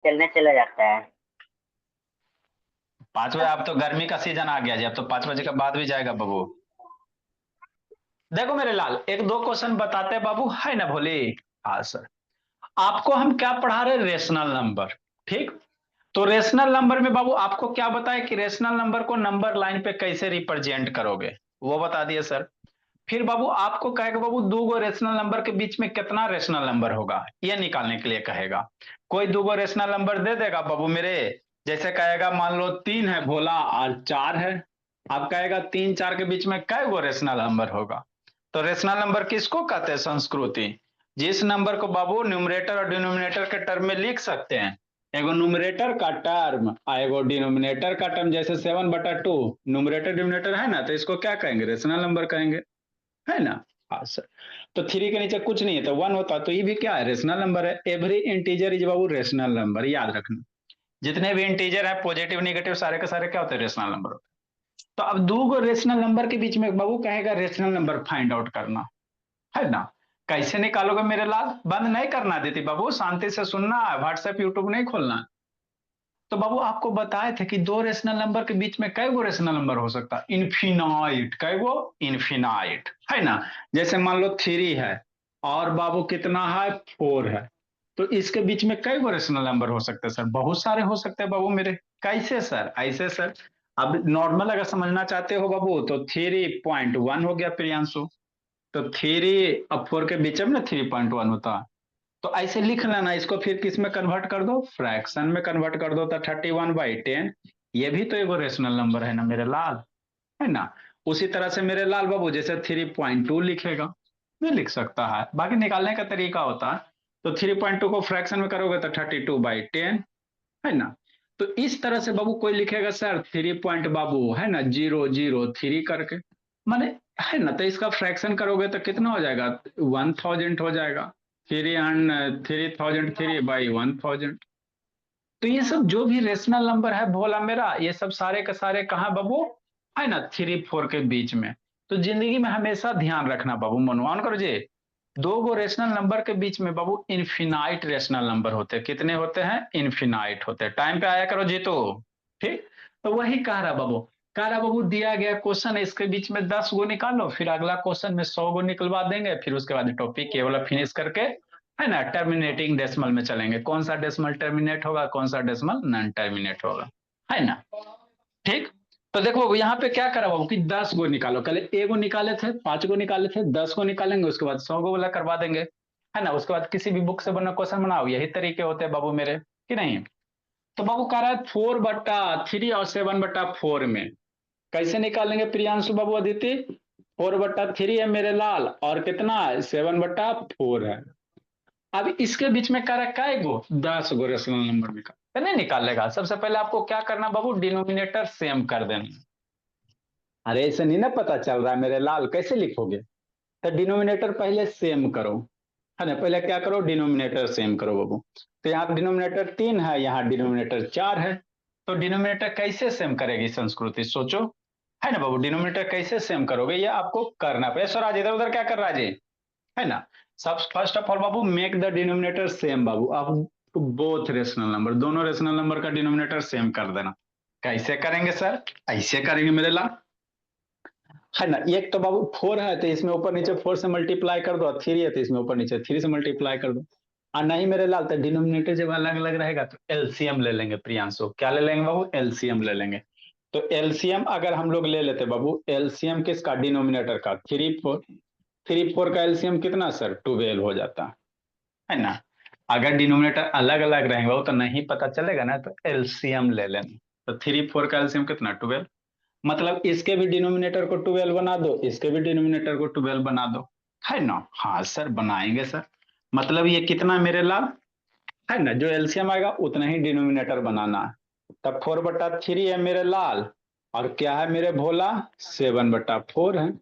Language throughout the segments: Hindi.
चलने चला जाता है। 5 बजे? अब तो गर्मी का सीजन आ गया जी, अब तो 5 बजे के बाद भी जाएगा बाबू। देखो मेरे लाल, एक दो क्वेश्चन बताते हैं बाबू, है ना भोले। हाँ सर। आपको हम क्या पढ़ा रहे, रेशनल नंबर। ठीक। तो रेशनल नंबर में बाबू आपको क्या बताया कि रेशनल नंबर को नंबर लाइन पे कैसे रिप्रेजेंट करोगे, वो बता दिए सर। फिर बाबू आपको कहेगा बाबू दो गो रेशनल नंबर के बीच में कितना रेशनल नंबर होगा, ये निकालने के लिए कहेगा। कोई दो गो रेशनल नंबर दे देगा बाबू मेरे। जैसे कहेगा मान लो 3 है भोला और 4 है। आप कहेगा 3 4 के बीच में कै गो रेशनल नंबर होगा। तो रेशनल नंबर किसको कहते हैं, संस्कृति। जिस नंबर को बाबू न्यूमरेटर और डिनोमिनेटर के टर्म में लिख सकते हैं। एगो न्यूमरेटर का टर्म और एगो डिनोमिनेटर का टर्म, जैसे 7/2 न्यूमरेटर डिनोमिनेटर है ना, तो इसको क्या कहेंगे, रेशनल नंबर कहेंगे, है ना। हाँ सर। तो 3 के नीचे कुछ नहीं है तो 1 होता, तो ये भी क्या है, रेशनल नंबर है। Every integer is Babu rational number, याद रखना। जितने भी इंटीजर है पॉजिटिव नेगेटिव सारे के सारे क्या होते हैं, रेशनल नंबर होते हैं। तो अब दो गो रेशनल नंबर के बीच में बाबू कहेगा रेशनल नंबर फाइंड आउट करना, है ना। कैसे निकालोगे मेरे लाल, बंद नहीं करना देती बाबू, शांति से सुनना है, व्हाट्सएप यूट्यूब नहीं खोलना है। तो बाबू आपको बताए थे कि दो रेशनल नंबर के बीच में कई गो रेशनल नंबर हो सकता है, इन्फिनाइट, कई गो, इन्फिनाइट, है ना। जैसे मान लो 3 है और बाबू कितना है, 4 है। तो इसके बीच में कई गो रेशनल नंबर हो सकते हैं सर, बहुत सारे हो सकते हैं बाबू मेरे। कैसे सर, ऐसे सर। अब नॉर्मल अगर समझना चाहते हो बाबू तो 3.1 हो गया प्रियांशु। तो 3 और 4 के बीच में ना 3.1 होता है। तो ऐसे लिख लेना इसको, फिर किस में कन्वर्ट कर दो, फ्रैक्शन में कन्वर्ट कर दो, तो 31/10। ये भी तो एगो रेशनल नंबर है ना मेरे लाल, है ना। उसी तरह से मेरे लाल बाबू जैसे 3.2 लिखेगा, नहीं लिख सकता है, बाकी निकालने का तरीका होता है। तो 3.2 को फ्रैक्शन में करोगे तो 32/10, है ना। तो इस तरह से बाबू कोई लिखेगा सर 3 बाबू, है ना, 003 करके, माने, है ना। तो इसका फ्रैक्शन करोगे तो कितना हो जाएगा, 1000 हो जाएगा। 3003/1000। तो ये सब जो भी रेशनल नंबर है भोला मेरा, ये सब सारे के सारे कहाँ बाबू, है ना, 3 4 के बीच में। तो जिंदगी में हमेशा ध्यान रखना बाबू, मनोमान करो जी। दो गो रेशनल नंबर के बीच में बाबू इन्फिनाइट रेशनल नंबर होते हैं, कितने होते हैं, इन्फिनाइट होते हैं। टाइम पे आया करो जी तो। ठीक। तो वही कह रहा बाबू, कह रहा बाबू दिया गया क्वेश्चन इसके बीच में 10 गो निकालो, फिर अगला क्वेश्चन में 100 गो निकलवा देंगे, फिर उसके बाद टॉपिक केवल फिनिश करके, है ना, टर्मिनेटिंग डेसिमल में चलेंगे, कौन सा डेसिमल टर्मिनेट होगा, कौन सा डेसिमल नॉन टर्मिनेट होगा, है ना। ठीक। तो देखो यहाँ पे क्या करा बाबू कि 10 गो निकालो, कल एगो निकाले थे, 5 गो निकाले थे, 10 गो निकालेंगे, उसके बाद 100 गो वाला करवा देंगे, है ना। उसके बाद किसी भी बुक से बना क्वेश्चन बनाओ, यही तरीके होते हैं बाबू मेरे, कि नहीं। तो बाबू कह रहा है 4/3 और 7/4 में कैसे निकालेंगे प्रियांशु बाबू अदिति। 4/3 है मेरे लाल और कितना है, 7/4 है। अब इसके बीच में कह रहा है गो, 10 गो रेशनल नंबर निकाल, तो नहीं निकालेगा। सबसे पहले आपको क्या करना बाबू, डिनोमिनेटर सेम कर देना। अरे ऐसे नहीं ना पता चल रहा है मेरे लाल, कैसे लिखोगे। तो डिनोमिनेटर पहले सेम करो, है ना। पहले क्या करो, डिनोमिनेटर सेम करो बाबू। तो यहाँ डिनोमिनेटर 3 है, यहाँ डिनोमिनेटर 4 है। तो डिनोमिनेटर कैसे सेम करेगी संस्कृति, सोचो, है ना बाबू। डिनोमिनेटर कैसे सेम करोगे, ये आपको करना पड़ेगा। स्वराज इधर उधर क्या कर रहा है जी, है ना। सब फर्स्ट ऑफ ऑल बाबू मेक द डिनोमिनेटर सेम बाबू, आप बोथ रेशनल नंबर, दोनों रेशनल नंबर का डिनोमिनेटर सेम कर देना। कैसे करेंगे सर, ऐसे करेंगे मेरे ला, है ना। एक तो बाबू 4 है तो इसमें ऊपर नीचे 4 से मल्टीप्लाई कर दो, 3 है तो इसमें ऊपर नीचे 3 से मल्टीप्लाई कर दो। और नहीं मेरे लाल, तो डिनोमिनेटर जब अलग अलग रहेगा तो एलसीएम ले लेंगे प्रियांशु, क्या ले लेंगे बाबू, एलसीएम ले लेंगे। तो एलसीएम अगर हम लोग ले लेते बाबू, एलसीएम किसका, डिनोमिनेटर का, 3 4, 3 4 का एलसीएम कितना सर, 12 हो जाता है ना। अगर डिनोमिनेटर अलग अलग रहेंगे वो तो नहीं पता चलेगा ना, तो एलसीएम ले लेना। तो 3 4 का एलसीएम कितना, 12। मतलब इसके भी डिनोमिनेटर को 12 बना दो, इसके भी डिनोमिनेटर को 12 बना दो, है ना। हाँ सर बनाएंगे सर। मतलब ये कितना मेरे लाल, है ना, जो एलसीएम आएगा उतना ही डिनोमिनेटर बनाना है। तब 4/3 है मेरे लाल, और क्या है मेरे भोला, 7/4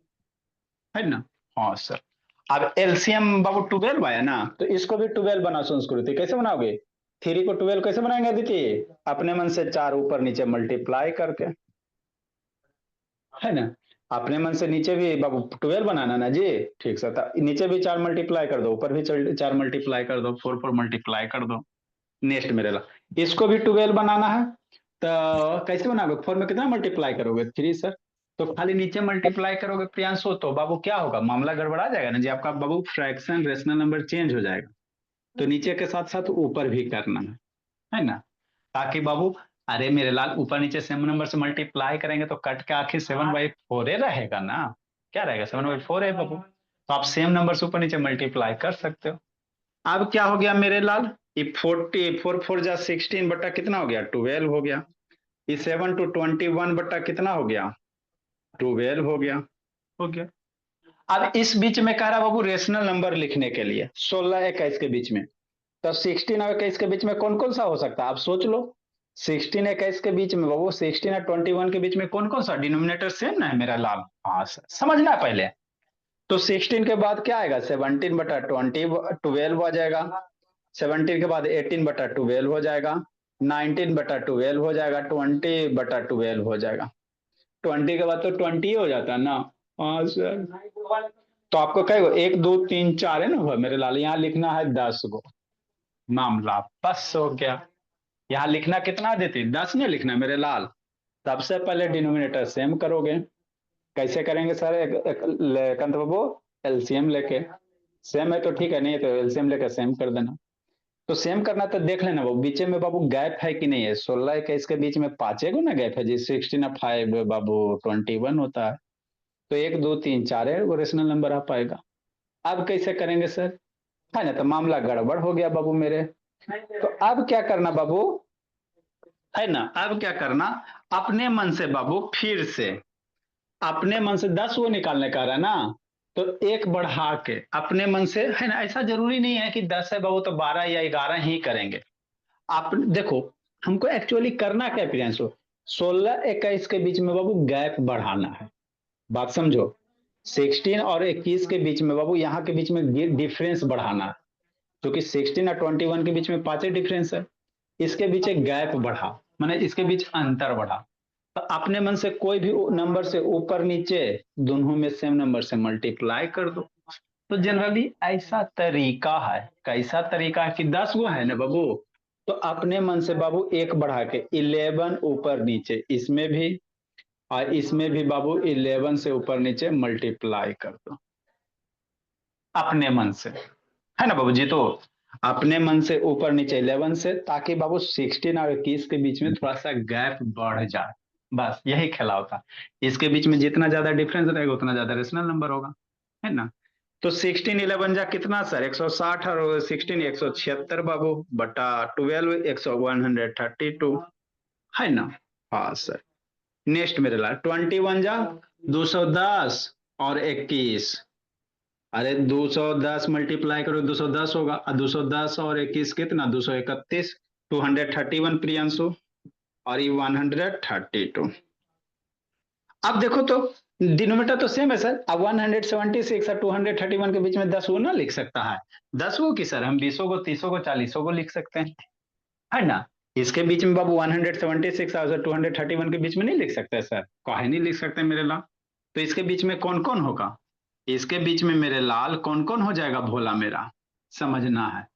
है ना। हाँ सर। अब एलसीएम बाबू 12 आया ना, तो इसको भी 12 बना संस्कृति, कैसे बनाओगे, 3 को 12 कैसे बनाएंगे अदिति, अपने मन से 4 ऊपर नीचे मल्टीप्लाई करके, है ना। अपने मन से नीचे भी बाबू 12 बनाना ना जी। ठीक सर, नीचे भी 4 मल्टीप्लाई कर दो, ऊपर भी 4 मल्टीप्लाई कर दो, 4 4 मल्टीप्लाई कर दो। नेक्स्ट मेरे ला, इसको भी 12 बनाना है, तो कैसे बनाओगे? 4 में कितना मल्टीप्लाई करोगे? 3 सर। तो खाली नीचे मल्टीप्लाई करोगे प्रियांशु, तो बाबू क्या होगा? मामला गड़बड़ा जाएगा ना जी आपका बाबू, फ्रैक्शन रेशनल नंबर चेंज हो जाएगा। तो नीचे के साथ साथ ऊपर भी करना है ना, ताकि बाबू, अरे मेरे लाल, ऊपर नीचे सेम नंबर से मल्टीप्लाई करेंगे तो कट के आखिर 7/4 रहेगा ना। क्या रहेगा? 7/4 है बाबू। तो आप सेम नंबर से ऊपर नीचे मल्टीप्लाई कर सकते हो। अब क्या हो गया मेरे लाल? ये 4 4 जा 16 बट्टा कितना हो गया? 12 हो गया। ये 7 to 21 बट्टा कितना हो गया? 12 हो गया। हो गया। अब इस बीच में कह रहा बाबू रेशनल नंबर लिखने के लिए 16 21 के बीच में, तो 16 और 21 के बीच में कौन कौन सा हो सकता है आप सोच लो। 16 21 के बीच में बाबू, 16 और 21 के बीच में कौन कौन सा डिनोमिनेटर सेम ना है मेरा लाल? हाँ सर, समझना पहले। तो 16 के बाद क्या आएगा? 17/20 12 आ जाएगा। 17 के बाद 18/12 हो जाएगा। 19/12 हो जाएगा। 20/12 हो जाएगा। 20 के बाद तो 20 हो जाता है ना। हाँ सर। तो आपको कहेगा 1 2 3 4 है ना मेरे लाल, यहाँ लिखना है 10 गो। मामला बस हो गया। यहाँ लिखना कितना देती? 10 नहीं लिखना मेरे लाल। सबसे पहले डिनोमिनेटर सेम करोगे। कैसे करेंगे सर? कंत बाबू, एलसीएम लेके। सेम है तो ठीक है, नहीं है तो एलसीएम लेके सेम कर देना। तो सेम करना तो देख लेना बाबू, बीच में बाबू गैप है कि नहीं है? 16 21 के बीच में 5 ना गैप है जी। 16 और 5 बाबू 21 होता है। तो 1 2 3 4 है, वो रेशनल नंबर आ पाएगा। अब कैसे करेंगे सर? है ना, तो मामला गड़बड़ हो गया बाबू मेरे। तो अब क्या करना बाबू, है ना, अब क्या करना? अपने मन से बाबू, फिर से अपने मन से 10 वो निकालने का रहा ना, तो एक बढ़ा के अपने मन से, है ना, ऐसा जरूरी नहीं है कि 10 है बाबू तो 12 या 11 ही करेंगे। आप देखो, हमको एक्चुअली करना क्या प्रियांशु? 16 21 के बीच में बाबू गैप बढ़ाना है। बात समझो। 16 और 21 के बीच में बाबू, यहाँ के बीच में डिफरेंस बढ़ाना है। क्योंकि 16 और 21 के बीच में 5 डिफरेंस है। इसके बीच एक गैप बढ़ा, माने इसके बीच अंतर बढ़ा। तो अपने मन से कोई भी नंबर से ऊपर नीचे, दोनों में सेम नंबर से मल्टीप्लाई कर दो। तो जनरली ऐसा तरीका है। कैसा तरीका है कि 10 गो है ना बाबू, तो अपने मन से बाबू एक बढ़ा के 11 ऊपर नीचे इसमें भी, और इसमें भी बाबू 11 से ऊपर नीचे मल्टीप्लाई कर दो अपने मन से, है ना बाबू जी। तो अपने मन से ऊपर नीचे 11 से, ताकि बाबू 16 और 21 के बीच में थोड़ा सा गैप बढ़ जाए। बस यही खेला होता। इसके बीच में जितना ज्यादा डिफरेंस रहेगा उतना ज्यादा रेशनल नंबर होगा, है ना। तो 16 11 जा कितना सर? 160, और 16 176 बाबू, बटा 12 132, है ना। हाँ सर। नेक्स्ट मेरे लाल, 21 जा 210 और 21। अरे 210 मल्टीप्लाई करो 210 होगा, और 210 और 21 कितना? 231। 231 प्रियांशु, और ये 132। अब देखो तो डिनोमीटर तो सेम है सर। अब 176 और 231 के बीच में 10 वो ना लिख सकता है? 10 की सर हम 20 को 30 को 40 को लिख सकते हैं, है ना। इसके बीच में बाबू 176 और 231 के बीच में नहीं लिख सकते सर? काहे नहीं लिख सकते मेरे लाल? तो इसके बीच में कौन कौन होगा? इसके बीच में मेरे लाल कौन कौन हो जाएगा भोला मेरा? समझना है।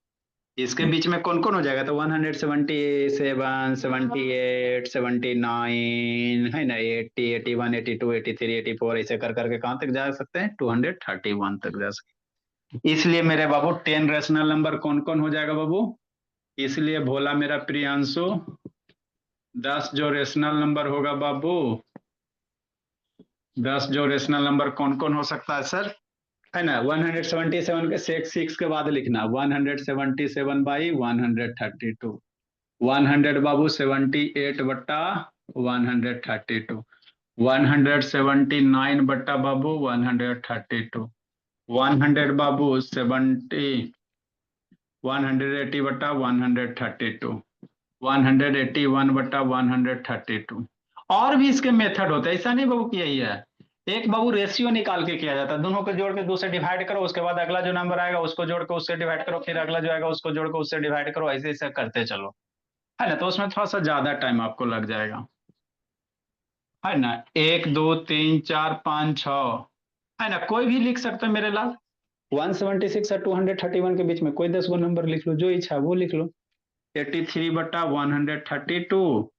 इसके बीच में कौन कौन हो जाएगा? तो 177 78 79, है ना, 80 81 82 83 84, ऐसे कर करके कहां तक जा सकते हैं? 231 तक जा सकते। इसलिए मेरे बाबू 10 रेशनल नंबर कौन कौन हो जाएगा बाबू? इसलिए भोला मेरा प्रियांशु, 10 जो रेशनल नंबर होगा बाबू, 10 जो रेशनल नंबर कौन कौन हो सकता है सर? है ना, 177 के 6 के बाद लिखना 177/132। 100 बाबू 78/132। 179 बाबू 132। 100 बाबू 180/132। 181/132। और भी इसके मेथड होते हैं, ऐसा नहीं बाबू कि यही है। एक बाबू रेशियो निकाल के किया जाता है, दोनों को जोड़ के 2 से डिवाइड करो, उसके बाद अगला जो नंबर आएगा उसको जोड़ के उससे डिवाइड करो, फिर अगला जो आएगा उसको जोड़ के उससे डिवाइड करो, ऐसे ऐसे करते चलो, है ना। तो उसमें थोड़ा सा ज्यादा टाइम आपको लग जाएगा, है ना। 1 2 3 4 5 6, है ना, कोई भी लिख सकते हैं मेरे लाल। 176 और 231 के बीच में कोई 10 गो नंबर लिख लो, जो इच्छा वो लिख लो। 83/132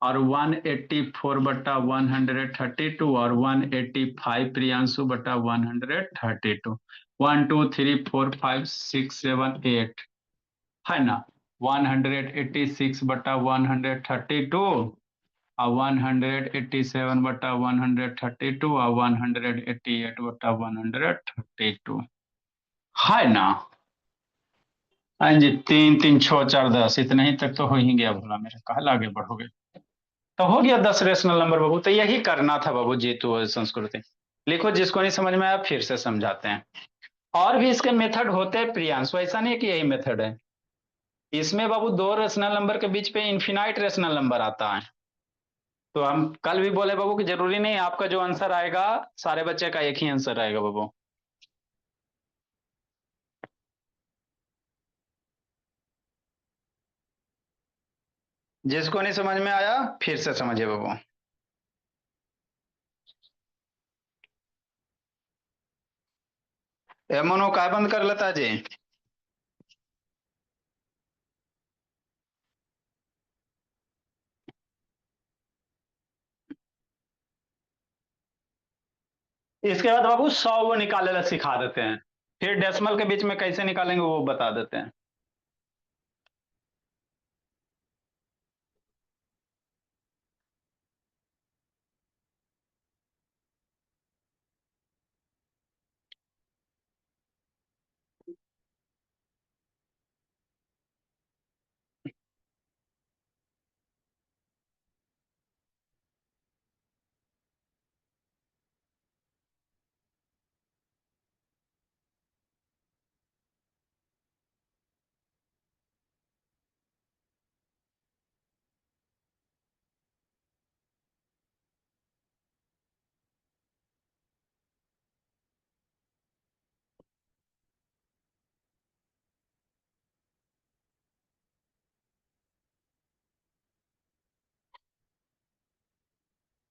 और 184/132 और 185 प्रियांशु/132। 1 2 3 4 5 6 7 8 है ना। 186/132 और 187/132 और 188/132 है ना। हाँ जी, 3 3 6 4 10 इतने ही तक तो हो ही गया भोला मेरा, कहा आगे बढ़ोगे। तो हो गया 10 रेशनल नंबर बाबू। तो यही करना था बाबू, जीतू और संस्कृति। लिखो, जिसको नहीं समझ में आया फिर से समझाते हैं। और भी इसके मेथड होते हैं प्रियांशु, ऐसा नहीं है कि यही मेथड है। इसमें बाबू दो रेशनल नंबर के बीच पे इन्फिनाइट रेशनल नंबर आता है। तो हम कल भी बोले बाबू कि जरूरी नहीं आपका जो आंसर आएगा सारे बच्चे का एक ही आंसर आएगा बाबू। जिसको नहीं समझ में आया फिर से समझिए बाबू। एमनो काय बंद कर लेता जी। इसके बाद बाबू 100 वो निकाले सिखा देते हैं, फिर डेसिमल के बीच में कैसे निकालेंगे वो बता देते हैं।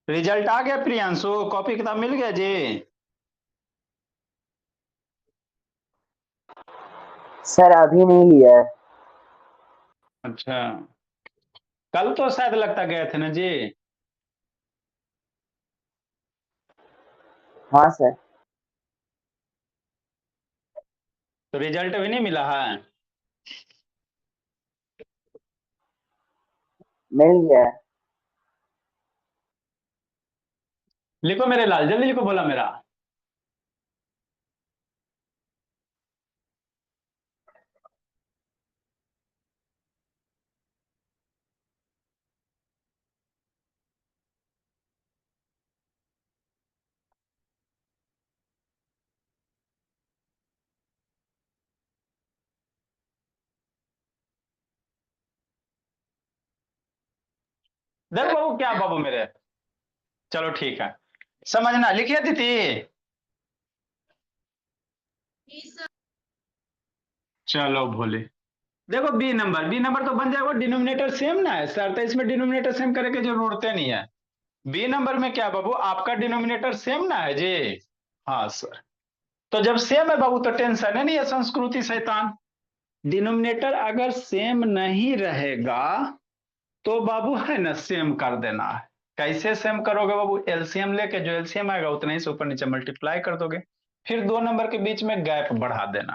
रिजल्ट आ गया प्रियांशु, कॉपी किताब मिल गया जी। सर अभी नहीं लिया है। अच्छा, कल तो शायद लगता गए थे ना जी। हाँ सर। तो रिजल्ट अभी नहीं मिला है। मिल गया है। लिखो मेरे लाल, जल्दी लिखो बोला मेरा। देखो बाबू क्या बाबू मेरे, चलो ठीक है, समझना। लिखिए दीदी। चलो भोले, देखो बी नंबर तो बन जाएगा, डिनोमिनेटर सेम ना है सर, तो इसमें डिनोमिनेटर सेम करने की जरूरत नहीं है। बी नंबर में क्या बाबू, आपका डिनोमिनेटर सेम ना है जी। हाँ सर, तो जब सेम है बाबू तो टेंशन है नहीं है संस्कृति शैतान। डिनोमिनेटर अगर सेम नहीं रहेगा तो बाबू है ना सेम कर देना है। कैसे सेम करोगे बाबू, एलसीएम लेके जो एलसीएम आएगा उतना ही से ऊपर नीचे मल्टीप्लाई कर दोगे, फिर दो नंबर के बीच में गैप बढ़ा देना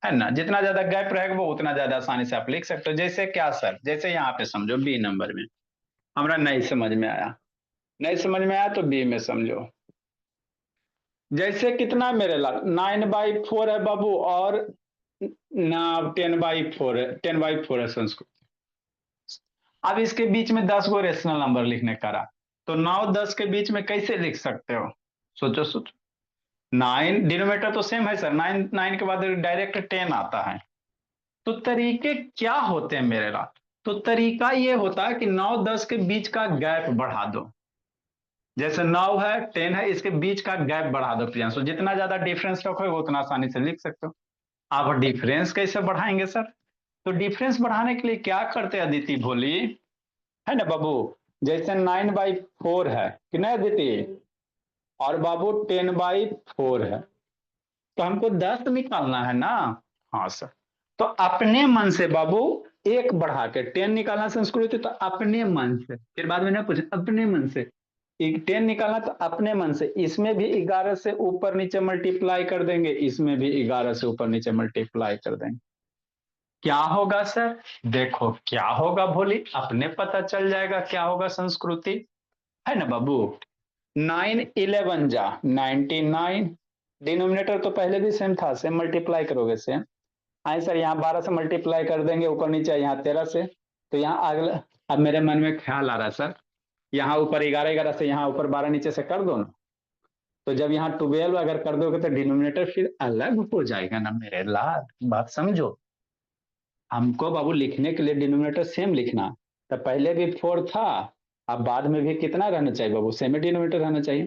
है ना। जितना ज्यादा गैप रहेगा वो उतना ज्यादा आसानी से आप लिख सकते हो। जैसे क्या सर, जैसे यहाँ पे समझो बी नंबर में हमारा नहीं समझ में आया, नहीं समझ में आया तो बी में समझो। जैसे कितना मेरे लाल 9/4 है बाबू, और ना 10/4 है, 10/4 है संस्कृत। अब इसके बीच में 10 गो रेशनल नंबर लिखने का रहा, तो 9 10 के बीच में कैसे लिख सकते हो, सोचो सोचो। 9 डिनोमिनेटर तो सेम है सर, 9 9 के बाद डायरेक्ट 10 आता है। तो तरीके क्या होते हैं मेरे लाल, तो तरीका ये होता है कि 9 10 के बीच का गैप बढ़ा दो। जैसे 9 है 10 है, इसके बीच का गैप बढ़ा दो प्रियांशु, जितना ज्यादा डिफरेंस रखोगे उतना आसानी से लिख सकते हो। आप डिफरेंस कैसे बढ़ाएंगे सर, तो डिफरेंस बढ़ाने के लिए क्या करते हैं अदिति भोली, है ना बाबू। जैसे 9/4 है कि नहीं अदिति, और बाबू 10/4 है, तो हमको 10 निकालना है ना। हाँ सर, तो अपने मन से बाबू एक बढ़ा के 10 निकालना संस्कृति तो अपने मन से, फिर बाद में ना पूछ, अपने मन से 10 निकालना तो अपने मन से, इसमें भी 11 से ऊपर नीचे मल्टीप्लाई कर देंगे, इसमें भी 11 से ऊपर नीचे मल्टीप्लाई कर देंगे। क्या होगा सर? देखो क्या होगा भोली, अपने पता चल जाएगा क्या होगा संस्कृति, है ना बाबू। 9 11 जा 99, डिनोमिनेटर तो पहले भी सेम था, सेम मल्टीप्लाई करोगे सेम। आए सर यहाँ 12 से मल्टीप्लाई कर देंगे ऊपर नीचे, यहाँ 13 से, तो यहाँ अगला, अब मेरे मन में ख्याल आ रहा है सर, यहाँ ऊपर 11 11 से, यहाँ ऊपर 12 नीचे से कर दो ना, तो जब यहाँ 12 अगर कर दोगे तो डिनोमिनेटर फिर अलग हो जाएगा ना मेरे लाल, बात समझो। हमको बाबू लिखने के लिए डिनोमिनेटर सेम लिखना, तो पहले भी 4 था, अब बाद में भी कितना रहना चाहिए बाबू, सेम डिनोमिनेटर रहना चाहिए।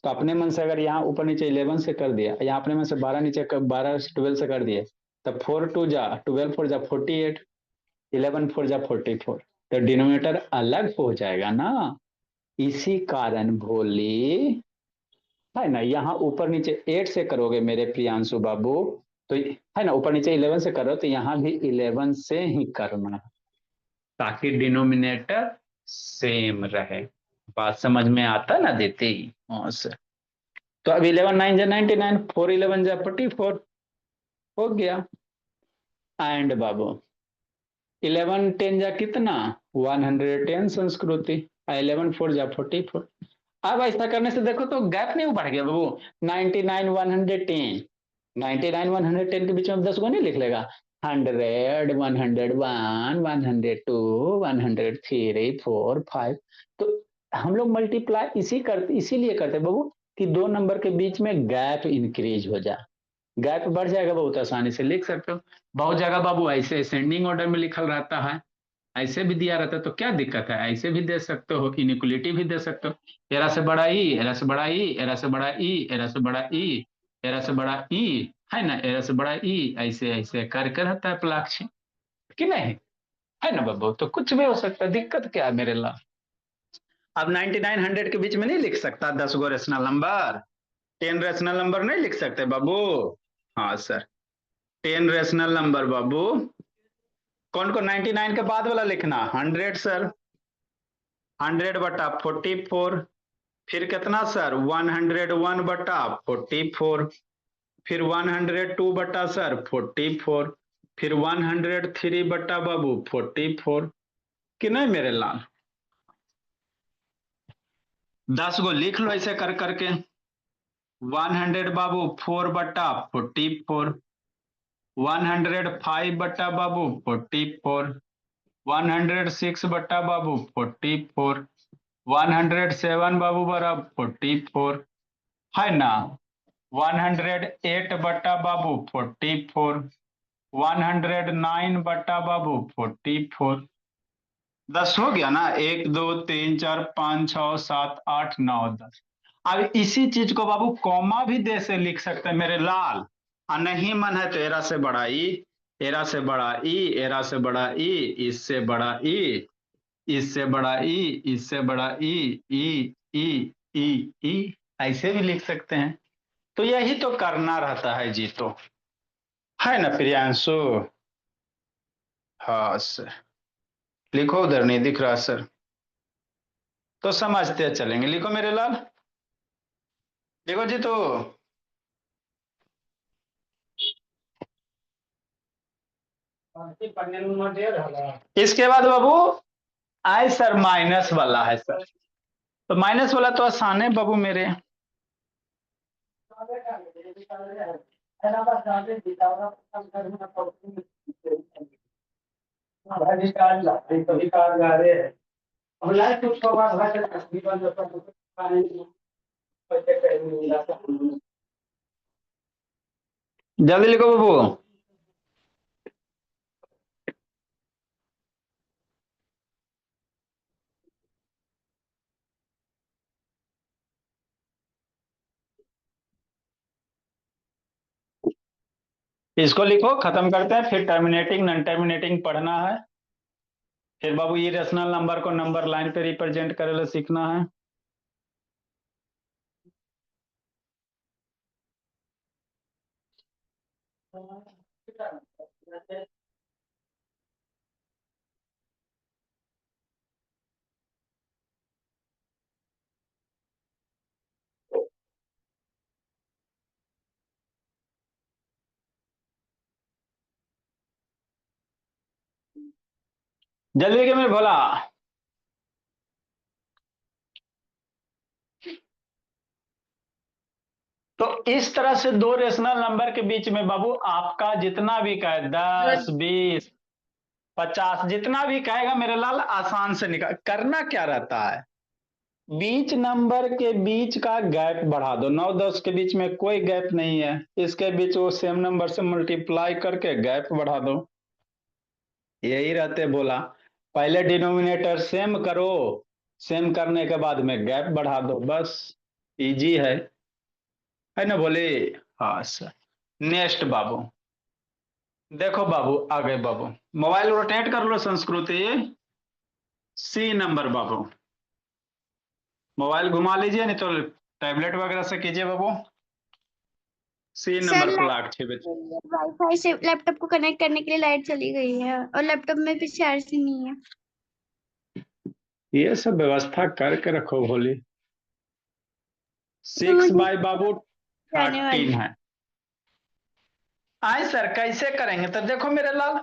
तो अपने मन से अगर यहाँ ऊपर नीचे 11 से कर दिया, यहाँ अपने मन से 12 नीचे 12 12 से कर दिए, तब 4 2 जा 12 4 जा 48, 11 4 जा 44, तो डिनोमिनेटर अलग हो जाएगा ना। इसी कारण भोली, है ना, यहाँ ऊपर नीचे 8 से करोगे मेरे प्रियांशु बाबू, तो है ना, ऊपर नीचे 11 से करो तो यहाँ भी 11 से ही करना, ताकि डिनोमिनेटर सेम रहे। बात समझ में आता ना देती। हाँ सर, तो अब 11 9 जा 99, 4 11 जा 44 हो गया। एंड बाबू 11 10 जा कितना, 110 संस्कृति, 11 4 जा 44। अब ऐसा करने से देखो तो गैप नहीं बढ़ गया बाबू, 99 110, 99 110 के बीच में 10 को नहीं लिख लेगा, 100 101 102 103 4 5, तो हम लोग मल्टीप्लाई इसीलिए करते बाबू कि दो नंबर के बीच में गैप इंक्रीज हो जाए, गैप बढ़ जाएगा, बहुत आसानी से लिख सकते हो। बहुत जगह बाबू ऐसे असेंडिंग ऑर्डर में लिखल रहता है, ऐसे भी दिया रहता है, तो क्या दिक्कत है, ऐसे भी दे सकते हो, इनिक्वलिटी भी दे सकते हो, एरा से बड़ा ई, एरा से बड़ा ई, एरा से बड़ा ई, एरा से बड़ा ई, एरा से बड़ा ई, है ना, एरा से बड़ा ई, ऐसे ऐसे करके रहता है प्लाक्षी, कि नहीं, है ना बाबू, तो कुछ भी हो सकता है, दिक्कत क्या है मेरे ला। अब 99 100 के बीच में नहीं लिख सकता 10 गो रेशनल नंबर, 10 रेशनल नंबर नहीं लिख सकते बाबू। हाँ सर, 10 रेशनल नंबर बाबू, कौन को 99 के बाद वाला लिखना, 100 सर, 100 बटा 44, फिर कितना सर 101 बटा 44, फिर 102 बटा सर 44, फिर 103 बटा बाबू 44, कि नहीं मेरे लाल। 10 गो लिख लो ऐसे कर करके, 100 बाबू 4 बटा 44, 105 बटा बाबू 44, 106 बटा बाबू 44, 107 बाबू बरा 44, है ना, 108 बटा बाबू 44, 109 बटा बाबू 44, 10 हो गया ना, 1 2 3 4 5 6 7 8 9 10। अब इसी चीज को बाबू कॉमा भी दे से लिख सकते हैं मेरे लाल, और नहीं मन है तो एरा से बड़ा ई, एरा से बड़ा ई, एरा से बड़ा ई, इससे बड़ा ई, इससे बड़ा ई, इससे बड़ा ई, ई ई ई ई, ऐसे भी लिख सकते हैं। तो यही तो करना रहता है जी, तो है ना प्रियांशु। हाँ सर, लिखो, उधर नहीं दिख रहा सर, तो समझते चलेंगे, लिखो मेरे लाल, लिखो जी तो। इसके बाद बाबू आए सर माइनस वाला है सर, तो माइनस वाला तो आसान है बाबू मेरे। जल्दी लिखो बाबू। इसको लिखो, खत्म करते हैं, फिर टर्मिनेटिंग नॉन टर्मिनेटिंग पढ़ना है, फिर बाबू ये रेशनल नंबर को नंबर लाइन पे रिप्रेजेंट करे सीखना है। जल्दी के मेरे भोला। तो इस तरह से दो रेशनल नंबर के बीच में बाबू आपका जितना भी कहे 10, 20, 50 जितना भी कहेगा मेरे लाल आसान से निकाल। करना क्या रहता है, बीच नंबर के बीच का गैप बढ़ा दो। 9, 10 के बीच में कोई गैप नहीं है, इसके बीच वो सेम नंबर से मल्टीप्लाई करके गैप बढ़ा दो। यही रहते बोला, पहले डिनोमिनेटर सेम करो, सेम करने के बाद में गैप बढ़ा दो, बस इजी है ना बोले। हाँ सर। नेक्स्ट बाबू, देखो बाबू आगे बाबू, मोबाइल रोटेट कर लो संस्कृति। सी नंबर बाबू, मोबाइल घुमा लीजिए, नहीं तो टैबलेट वगैरह से कीजिए बाबू। सी सर नंबर प्लाट 6 बजे। वाईफाई से लैपटॉप को कनेक्ट करने के लिए लाइट चली गई है और लैपटॉप में भी चार्ज ही नहीं है। ये सब व्यवस्था करके रखो भोली। तो 6 मुझे बाई बाबू जाने वाली 13 है। आए सर कैसे करेंगे, तो देखो मेरे लाल,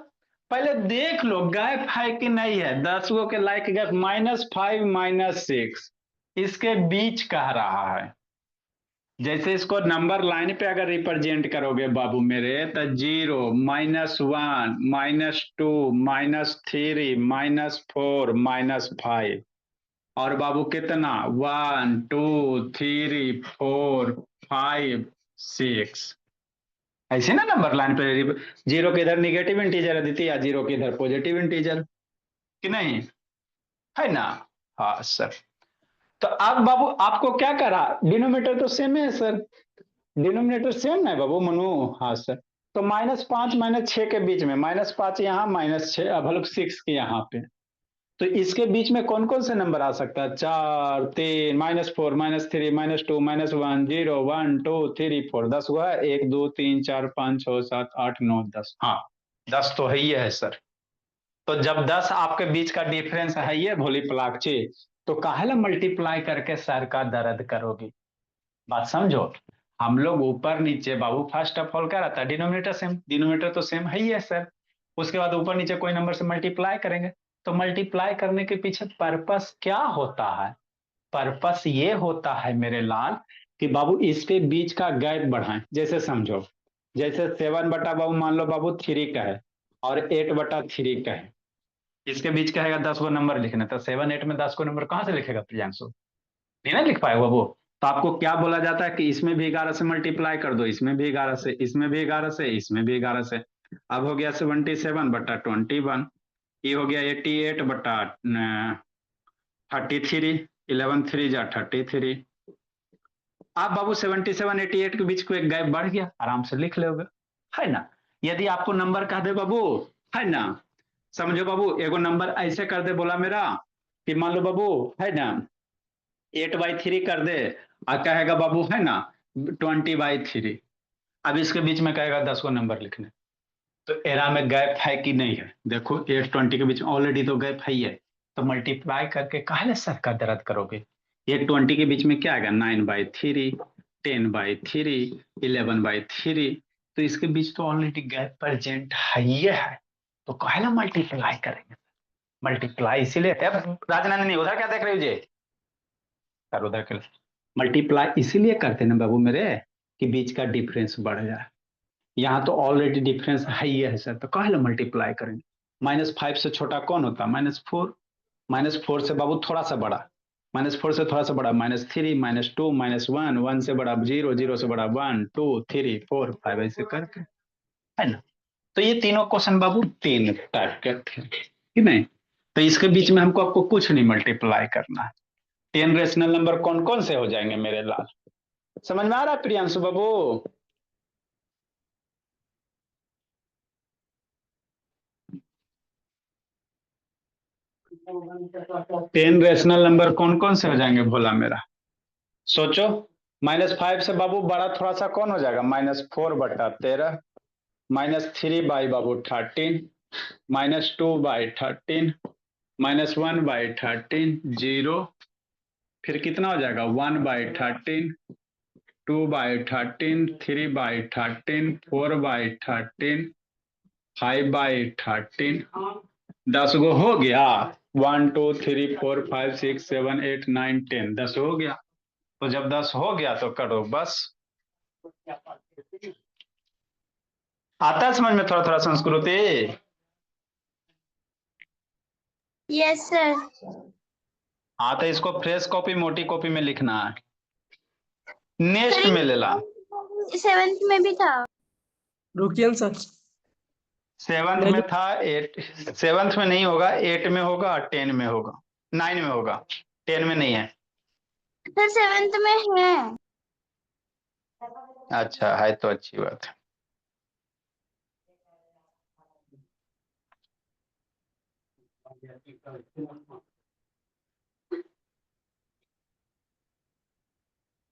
पहले देख लो गैप है कि नहीं है। 10 गो के लाइक गैप -5 -6 इसके बीच कह रहा है। जैसे इसको नंबर लाइन पे अगर रिप्रेजेंट करोगे बाबू मेरे, तो 0, -1, -2, -3, -4, -5 और बाबू कितना 1, 2, 3, 4, 5, 6 ऐसे ना नंबर लाइन पे। 0 के इधर निगेटिव इंटीजर है दीदी, या 0 के इधर पॉजिटिव इंटीजर कि नहीं, है ना। हाँ सर। तो अब बाबू आपको क्या करा, डिनोमिनेटर तो सेम है सर, डिनोमिनेटर सेम है बाबू मनु। हाँ सर। तो -5 -6 के बीच में, -5 यहाँ, -6 अब हम लोग 6 के यहाँ पे, तो इसके बीच में कौन कौन से नंबर आ सकता है, 4, 3, -4, -3, -2, -1, 0, 1, 2, 3, 4, 10 हुआ है। 1, 2, 3, 4, 5, 6, 7, 8, 9, 10। हाँ 10 तो है ही है सर। तो जब 10 आपके बीच का डिफरेंस है ये भोली प्लाकची, तो काहे मल्टीप्लाई करके सर का दर्द करोगी। बात समझो, हम लोग ऊपर नीचे बाबू फर्स्ट ऑफ ऑल क्या रहता है, डिनोमिनेटर सेम, डिनोमिनेटर तो सेम है ही है सर। उसके बाद ऊपर नीचे कोई नंबर से मल्टीप्लाई करेंगे। तो मल्टीप्लाई करने के पीछे पर्पस क्या होता है, पर्पस ये होता है मेरे लाल कि बाबू इसके बीच का गैप बढ़ाएं। जैसे समझो, जैसे 7 बटा बाबू मान लो बाबू 3 का है और 8 बटा 3 का है, इसके बीच का है 10 गो नंबर लिखना, तो 7, 8 में 10 को नंबर कहां से लिखेगा प्रियांशु, नहीं ना लिख पाएगा वो। तो आपको क्या बोला जाता है कि इसमें भी 11 से मल्टीप्लाई कर दो, इसमें भी 11 से, इसमें भी 11 से, इसमें भी 11 से। अब हो गया 77 बटा 21, ये हो गया 88 बटा 33, 11 3 जा 33। आप बाबू 77 88 के बीच को एक गैप बढ़ गया, आराम से लिख लोगे, है ना। यदि आपको नंबर कह दे बाबू, है ना, समझो बाबू एगो नंबर ऐसे कर दे बोला मेरा कि मान लो बाबू, है ना, 8/3 कर दे और कहेगा बाबू, है ना, 20/3। अब इसके बीच में कहेगा 10 को नंबर लिखने, तो एरा में गैप है कि नहीं है, देखो 8 20 के बीच में ऑलरेडी तो गैप है ही है। तो मल्टीप्लाई करके काहे सर का दर्द करोगे। 8 20 के बीच में क्या आएगा, 9/3, 10/3, 11/3। तो इसके बीच तो ऑलरेडी गैप प्रेजेंट है ही है, तो काहे मल्टीप्लाई करेंगे। मल्टीप्लाई इसीलिए, राजनंदिनी उधर क्या देख रहे हो जी, सर उधर के मल्टीप्लाई इसीलिए करते ना बाबू मेरे कि बीच का डिफरेंस बढ़ जाए। यहाँ तो ऑलरेडी डिफरेंस है ही है सर, तो काहे मल्टीप्लाई करेंगे। -5 से छोटा कौन होता है, -4, -4 से बाबू थोड़ा सा बड़ा, -4 से थोड़ा सा बड़ा -3, -2, -1, 1 से बड़ा 0, 0 से बड़ा 1, 2, 3, 4, 5 ऐसे करके, है ना। तो ये तीनों क्वेश्चन बाबू 3 टाइप के थे कि नहीं। तो इसके बीच में हमको आपको कुछ नहीं मल्टीप्लाई करना है। 10 रेशनल नंबर कौन कौन से हो जाएंगे मेरे लाल, समझ में आ रहा है प्रियांशु बाबू। 10 रेशनल नंबर कौन कौन से हो जाएंगे भोला मेरा, सोचो। -5 से बाबू बड़ा थोड़ा सा कौन हो जाएगा, -4 बटा 13, -3 बाई बाबू 13, -2/13, -1/13, 0, फिर कितना हो जाएगा 1/13, 2/13, 3/13, 4/13, 5/13, 10 गो हो गया। 1 2 3 4 5 6 7 8 9 10, 10 हो गया। तो जब 10 हो गया तो करो बस। आता है समझ में थोड़ा थोड़ा संस्कृति? Yes sir. हाँ तो इसको फ्रेश कॉपी मोटी कॉपी में लिखना है, नेक्स्ट में ले ला। सेवेंथ में भी था। रुकिए ना सर। सेवंथ में था, 8 सेवंथ में नहीं होगा, 8 में होगा, 10 में होगा, 9 में होगा, 10 में नहीं है। सर सेवेंथ में है। अच्छा है तो अच्छी बात है।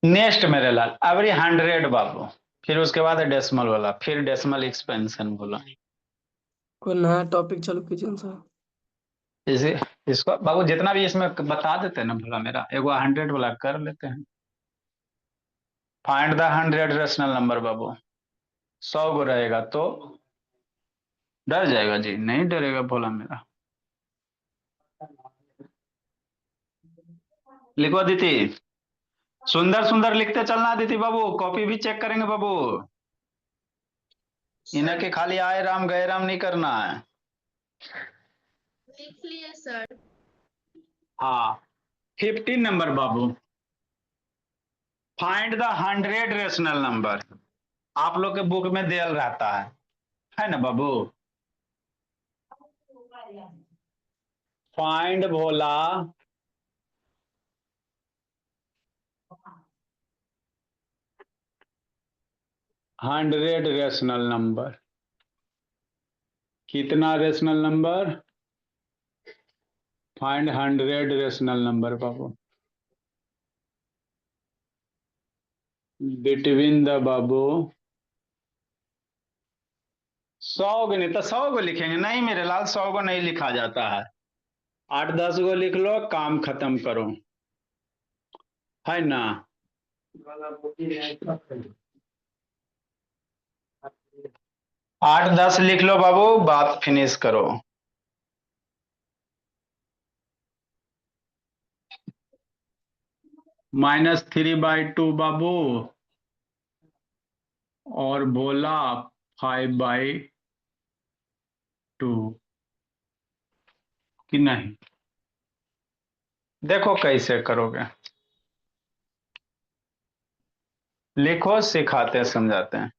नेक्स्ट मेरे लाल, एवरी 100 बाबू, फिर उसके बाद डेसिमल वाला, फिर डेसिमल एक्सपेंशन बोला। कोई नया टॉपिक चालू कीजिए ना सर। इसे इसको बाबू जितना भी इसमें बता देते हैं ना भला, मेरा एगो 100 वाला कर लेते हैं। फाइंड द 100 रेशनल नंबर बाबू। 100 गो रहेगा तो डर जाएगा जी? नहीं डरेगा भोला मेरा। लिखो अदिति, सुंदर सुंदर लिखते चलना अदिति बाबू, कॉपी भी चेक करेंगे बाबू। इन्हें के खाली आए राम गए राम नहीं करना है। लिख लिए सर। हाँ 15 नंबर बाबू, फाइंड द 100 रेशनल नंबर। आप लोग के बुक में दिया रहता है ना बाबू? फाइंड भोला 100 रेशनल नंबर। कितना rational number? Find 100 rational number बाबू, बिटवीन द बाबू 100 गो, नहीं तो 100 गो लिखेंगे? नहीं मेरे लाल 100 गो नहीं लिखा जाता है, 8 10 गो लिख लो, काम खत्म करो, है ना? 8 10 लिख लो बाबू, बात फिनिश करो। -3/2 बाबू, और बोला 5/2 कि नहीं? देखो कैसे करोगे, लिखो, सिखाते हैं समझाते हैं।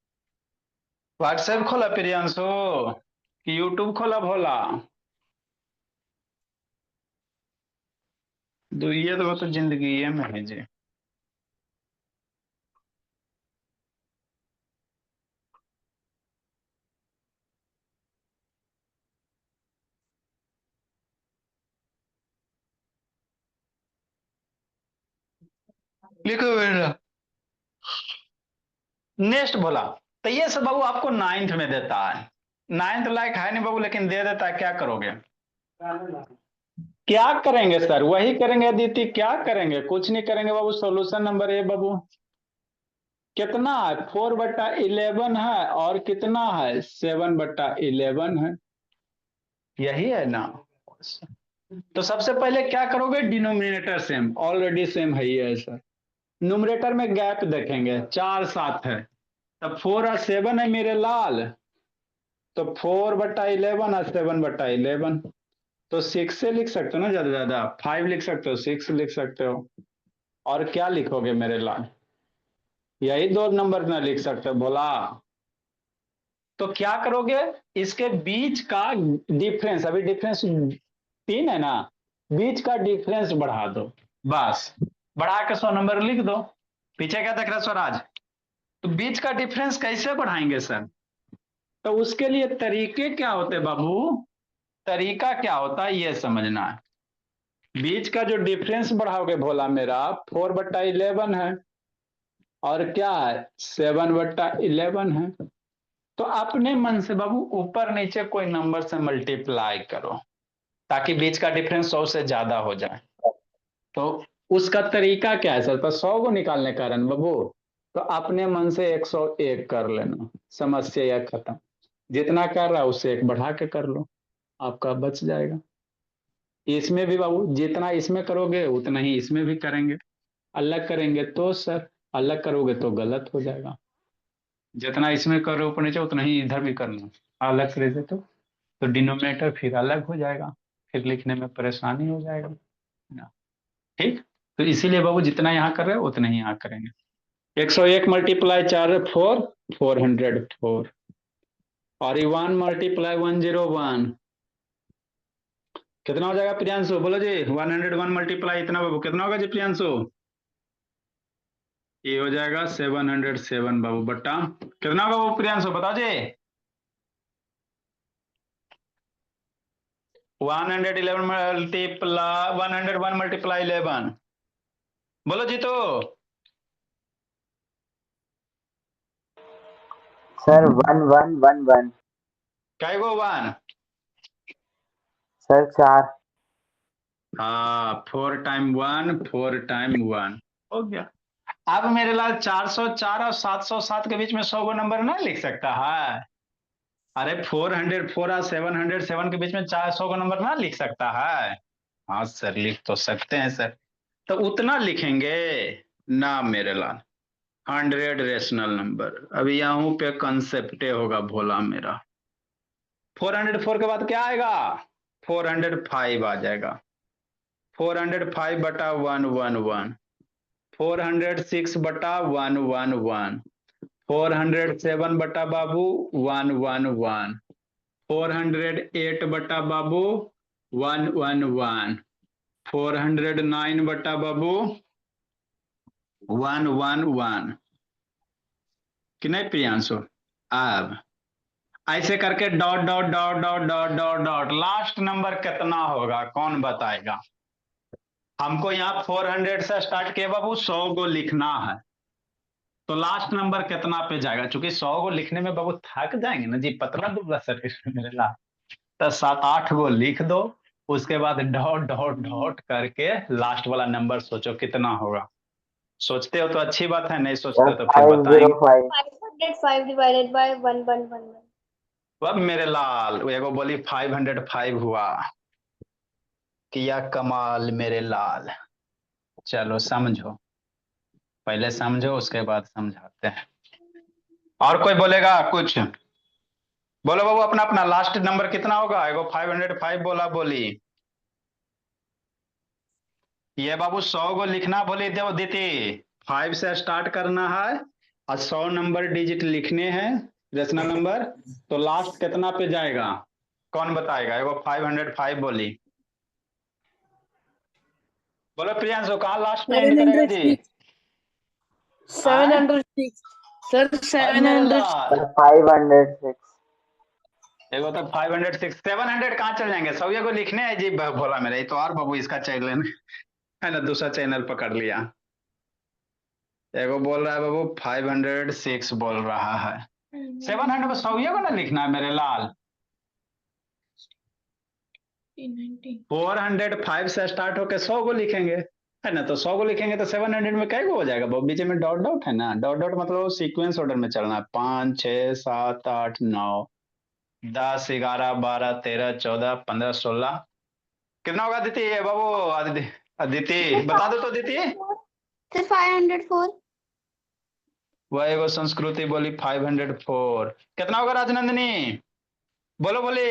व्हाट्सएप खोला प्रियांशु कि यूट्यूब खोला भोला? ये तो जिंदगी में है जी। लिखो बेटा, नेक्स्ट बोला। तो ये सब बाबू आपको 9th में देता है, 9th लायक है नहीं बाबू, लेकिन दे देता है। क्या करोगे? क्या करेंगे सर? वही करेंगे अदिति, क्या करेंगे? कुछ नहीं करेंगे बाबू। सॉल्यूशन नंबर ए बाबू, कितना है? 4/11 है, और कितना है? 7/11 है, यही है ना? तो सबसे पहले क्या करोगे? डिनोमिनेटर सेम, ऑलरेडी सेम है ये सर। न्यूमरेटर में गैप देखेंगे, 4 7 है, तब 4 और 7 है मेरे लाल, तो 4/11 और 7/11, तो 6 से लिख सकते हो ना, ज्यादा ज्यादा 5 लिख सकते हो, 6 लिख सकते हो। और क्या लिखोगे मेरे लाल? यही 2 नंबर ना लिख सकते हो बोला? तो क्या करोगे? इसके बीच का डिफरेंस, अभी डिफरेंस 3 है ना, बीच का डिफरेंस बढ़ा दो, बस। बढ़ा के 100 नंबर लिख दो। पीछे क्या देख रहे स्वराज? तो बीच का डिफरेंस कैसे बढ़ाएंगे सर? तो उसके लिए तरीके क्या होते बाबू? तरीका क्या होता है ये समझना है। बीच का जो डिफरेंस बढ़ाओगे भोला मेरा, 4/11 है, और क्या है? 7/11 है। तो अपने मन से बाबू ऊपर नीचे कोई नंबर से मल्टीप्लाई करो, ताकि बीच का डिफरेंस 100 से ज्यादा हो जाए। तो उसका तरीका क्या है सर? तो 100 को निकालने का रन बाबू, तो अपने मन से 101 कर लेना, समस्या या खत्म। जितना कर रहा है उससे एक बढ़ा के कर लो, आपका बच जाएगा। इसमें भी बाबू जितना इसमें करोगे उतना ही इसमें भी करेंगे। अलग करेंगे तो सर, अलग करोगे तो गलत हो जाएगा। जितना इसमें करो ऊपर नीचे उतना ही इधर भी करना। अलग करे से तो डिनोमिनेटर फिर अलग हो जाएगा, फिर लिखने में परेशानी हो जाएगा ना। ठीक, तो इसीलिए बाबू जितना यहाँ कर रहे हो उतना ही यहाँ करेंगे। 101 मल्टीप्लाई 4 4, 404। और ये 1 मल्टीप्लाई 101 कितना हो जाएगा प्रियांशु? बोलो जी। 101 मल्टीप्लाई इतना बाबू कितना होगा जी प्रियांशु? ये हो जाएगा 707 बाबू बट्टा कितना होगा बाबू प्रियांशु बताओ जी। 111 मल्टीप्लाई 101 मल्टीप्लाई 11 बोलो जी। तो सर 1111। क्या गो 1? सर 4। हाँ 4 टाइम 1 4 टाइम 1 हो गया। अब मेरे लाल 404 और 707 के बीच में 100 गो नंबर ना लिख सकता है? अरे 404 और 707 के बीच में 400 का नंबर ना लिख सकता है? हाँ सर लिख तो सकते हैं सर। तो उतना लिखेंगे ना मेरे लाल। 100 रेशनल नंबर। अभी यहाँ पे कंसेप्ट होगा भोला मेरा। 404 के बाद क्या आएगा? 405 आ जाएगा। 405 बटा 111, 406 बटा 111, 407 बटा बाबू 111, 408 बटा बाबू 111, 409 बटा बाबू 111 कि नहीं प्रियांशु? अब ऐसे करके dot dot dot dot dot dot dot last number कितना होगा कौन बताएगा? हमको यहाँ 400 से स्टार्ट किए बाबू 100 को लिखना है, तो लास्ट नंबर कितना पे जाएगा? चूंकि 100 को लिखने में बाबू थक जाएंगे ना जी, पतला दुबला सर मेरे ला, तो 7-8 को लिख दो। उसके बाद डॉट डॉट डॉट करके लास्ट वाला नंबर सोचो कितना होगा। सोचते हो तो अच्छी बात है, नहीं सोचते सर हो तो फिर बताएंगे। 505। 505 divided by 1111. अब मेरे लाल एगो बोली 505 हुआ। किया कमाल मेरे लाल। चलो समझो, पहले समझो उसके बाद समझाते हैं। और कोई बोलेगा कुछ? बोलो बाबू अपना अपना लास्ट नंबर कितना होगा? एगो 505 बोला बोली। ये बाबू 100 को लिखना बोली देव दीदी। 5 से स्टार्ट करना है और 100 नंबर डिजिट लिखने हैं रेशनल नंबर। तो लास्ट कितना पे जाएगा कौन बताएगा? एगो 505 बोली। बोलो प्रियांशु कहाँ लास्ट में एंड करेगा जी? 706 सर, अब मेरे 700। लाल सर 506। एगो तो 506 700 कहाँ चल जाएंगे? सौ को लिखने हैं जी भोला मेरा। ये तो और बाबू इसका चैनल है ना, दूसरा चैनल पकड़ लिया। एगो बोल रहा है बाबू 506 बोल रहा है। 700 में 100 को ना लिखना है मेरे लाल। 405 से स्टार्ट होकर 100 को लिखेंगे है ना, तो 100 को लिखेंगे तो 700 में क्या हो जाएगा बाबू? बीच में डॉट डॉट है ना, डॉट डॉट मतलब सीक्वेंस ऑर्डर में चलना है। 5 6 7 8 9 10 11 12 13 14 15 16 कितना होगा अदिति? ये बाबू अदिति, अदिति बता दो तो अदिति। Sir 504. वह एगो संस्कृति बोली 504 कितना होगा राजनंदिनी? बोलो बोली।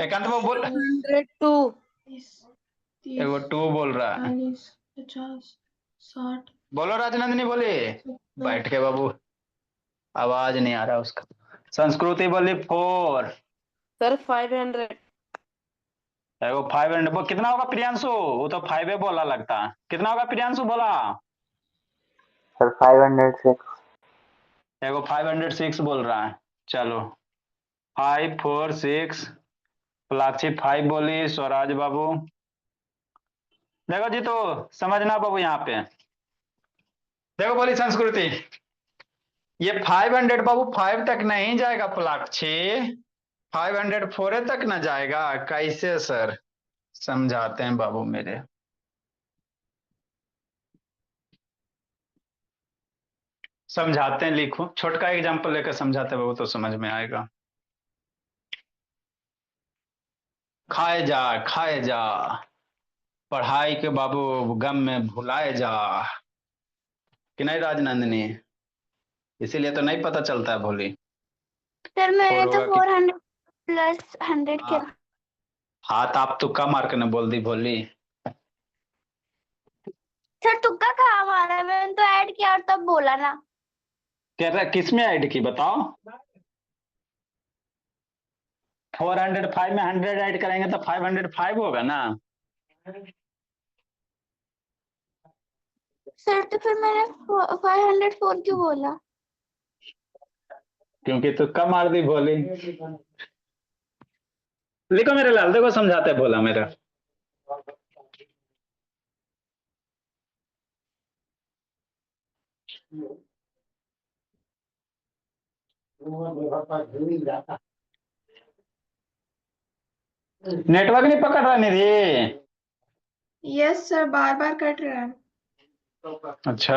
एकांत बाबू बोल। 102। एगो 2 बोल रहा है। 50 60। बोलो राजनंदिनी बोली। बैठ के बाबू आवाज नहीं आ रहा उसका। संस्कृति बोली 4। सर 500। एगो 500 कितना होगा प्रियांशु? वो तो 5 बोला लगता है। कितना होगा प्रियांशु बोला? सर 506। एगो 506 बोल रहा है। चलो 546 प्लाक्षी 5 बोली। स्वराज बाबू देखो जी, तो समझना बाबू यहाँ पे देखो बोली संस्कृति। ये 500 बाबू 5 तक नहीं जाएगा प्लाक्षी, 504 तक ना जाएगा। कैसे सर? समझाते हैं बाबू मेरे। समझाते हैं, लिखो छोटका एग्जांपल लेकर समझाते हैं बाबू तो समझ में आएगा। खाए जा पढ़ाई के बाबू गम में भुलाए जा, कि नहीं राजनंदिनी? इसीलिए तो नहीं पता चलता है भोली। सर मैंने तो होगा कि 400 प्लस 100 हाँ, किया। हाथ आप तुक्का मार के न बोल दी भोली। सर तुक्का कहाँ मारा है? मैंने तो ऐड किया और तब बोला ना। कह रहा किस में ऐड की बताओ? 405 में 100 ऐड करेंगे तो 505 होगा ना। सर तो फिर मैंने 504 क्यों बोला? क्योंकि तुक्का मार दी भोली। लिखो मेरे लाल, देखो समझाते भोला मेरा। नेटवर्क नहीं पकड़ रहा निधि? यस सर, बार बार कट रहा है। अच्छा,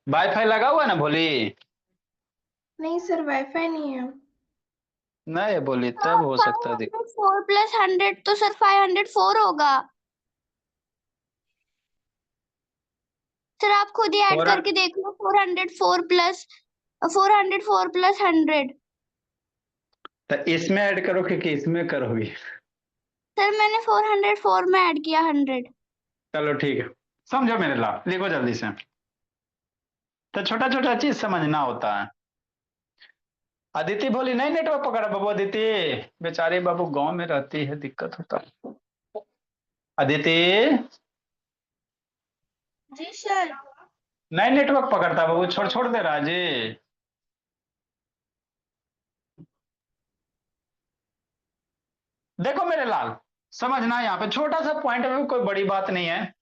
वाईफाई लगा हुआ है ना भोली? नहीं सर, वाईफाई नहीं है। नहीं बोली तब हो सकता है। 4 प्लस 100 तो सर 504 होगा। सर आप खुद ही ऐड और करके देख लो। 404 प्लस 100। तो इसमें ऐड करोगे कि इसमें करोगी? सर मैंने 404 में ऐड किया 100। चलो ठीक है, समझो मेरे लाल, लिखो जल्दी से। तो छोटा छोटा चीज समझना होता है। अदिति बोली नहीं नेटवर्क पकड़ा बाबू। अदिति बेचारी बाबू गांव में रहती है, दिक्कत होता है। अदिति जी सर। नहीं नेटवर्क पकड़ता बाबू, छोड़ छोड़ दे रहा जी। देखो मेरे लाल, समझना यहाँ पे छोटा सा पॉइंट में कोई बड़ी बात नहीं है।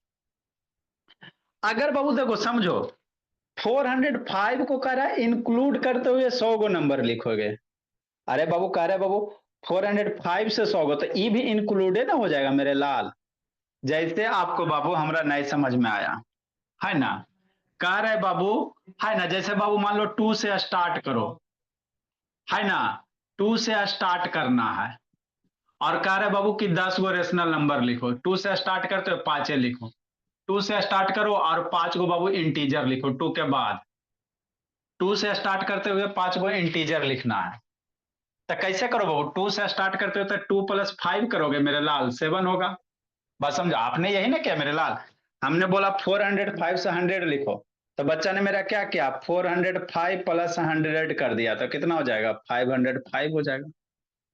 अगर बाबू देखो समझो, 405 को कह रहा है इंक्लूड करते हुए 100 गो नंबर लिखोगे। अरे बाबू कह रहे बाबू 405 से 100 गो, तो ई भी इंक्लूडेड हो जाएगा मेरे लाल। जैसे आपको बाबू हमरा नहीं समझ में आया है ना, कह रहे बाबू है ना, जैसे बाबू मान लो 2 से स्टार्ट करो, है ना, 2 से स्टार्ट करना है। और कह रहे बाबू कि 10 गो रेशनल नंबर लिखो। 2 से स्टार्ट करते हो 5 लिखो। 2 से स्टार्ट करो और 5 गो बाबू इंटीजर लिखो। 2 के बाद 2 से स्टार्ट करते हुए 5 गो इंटीजर लिखना है। तो कैसे करो बाबू? 2 से स्टार्ट करते हो तो 2 प्लस 5 करोगे मेरे लाल, 7 होगा। बस समझो, आपने यही ना किया मेरे लाल। हमने बोला 405 से 100 लिखो, तो बच्चा ने मेरा क्या किया, 405 प्लस 100 कर दिया, तो कितना हो जाएगा, 505 हो जाएगा,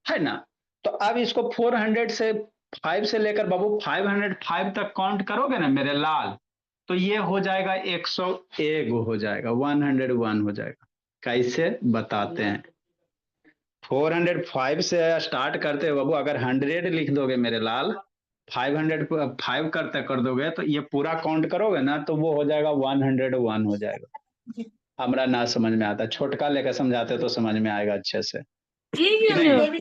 है ना। तो अब इसको 400 से 5 से लेकर बाबू 505 तक काउंट करोगे ना मेरे लाल, तो ये हो जाएगा 101 हो जाएगा, 101 हो जाएगा। कैसे बताते हैं। 405 से स्टार्ट करते हो बाबू, अगर 100 लिख दोगे मेरे लाल, 505 करते कर दोगे, तो ये पूरा काउंट करोगे ना, तो वो हो जाएगा 101 हो जाएगा। हमरा ना समझ में आता, छोटका लेकर समझाते तो समझ में आएगा अच्छे से। नहीं,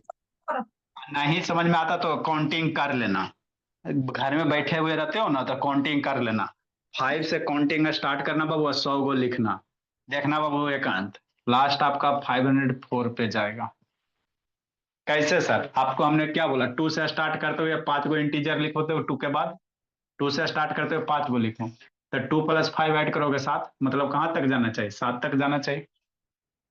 नहीं समझ में आता तो काउंटिंग कर लेना। घर में बैठे हुए रहते हो ना, तो काउंटिंग कर लेना। 5 से काउंटिंग स्टार्ट करना बाबू, 100 गो लिखना। देखना बाबू एकांत, लास्ट आपका 504 पे जाएगा। कैसे सर? आपको हमने क्या बोला, 2 से स्टार्ट करते हुए 5 गो इंटीजर लिखो, तो 2 के बाद 2 से स्टार्ट करते हुए 5 गो लिखो, तो 2 प्लस 5 ऐड करोगे 7, मतलब कहाँ तक जाना चाहिए, 7 तक जाना चाहिए।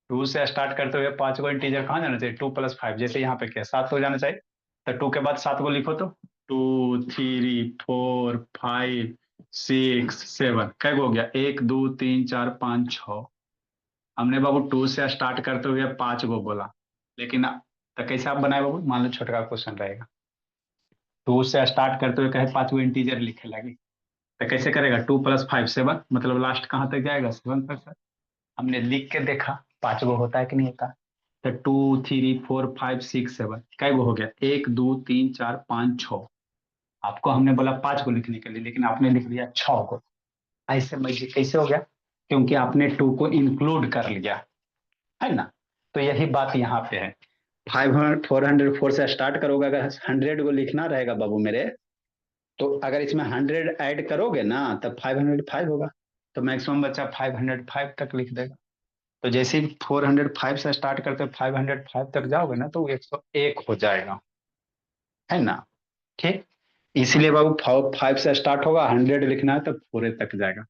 2 से स्टार्ट करते हुए 5 गो इंटीजर कहाँ जाना चाहिए, 2 प्लस 5, जैसे यहाँ पे क्या 7 हो जाना चाहिए। तो 2 के बाद 7 गो लिखो, तो 2 3 4 5 6 7 कै गो हो गया, 1 2 3 4 5 6। हमने बाबू 2 से स्टार्ट करते हुए 5 गो बोला, लेकिन तो कैसे आप बनाए बाबू, मान लो छोटा क्वेश्चन रहेगा, 2 से स्टार्ट करते हुए कहे 5 गो इंटीजर लिखे लगे, तो कैसे करेगा, 2 प्लस 5 7, मतलब लास्ट कहाँ तक जाएगा, 7 तक सर। हमने लिख के देखा 5 गो होता है कि नहीं होता। तो 2 3 4 5 6 7 कै गो हो गया, 1 2 3 4 5 6। आपको हमने बोला 5 गो लिखने के लिए, लेकिन आपने लिख लिया 6 गो। ऐसे मैजिक कैसे हो गया, क्योंकि आपने 2 को इंक्लूड कर लिया, है ना। तो यही बात यहाँ पे है। 404 से स्टार्ट करोगे, अगर 100 को लिखना रहेगा बाबू मेरे, तो अगर इसमें 100 ऐड करोगे ना, तब 505 होगा। तो मैक्सिमम बच्चा 505 तक लिख देगा। तो जैसे ही 405 से स्टार्ट करते 505 तक जाओगे ना, तो 101 हो जाएगा, है ना। ठीक, इसलिए बाबू 5 से स्टार्ट होगा, 100 लिखना है तो पूरे तक जाएगा।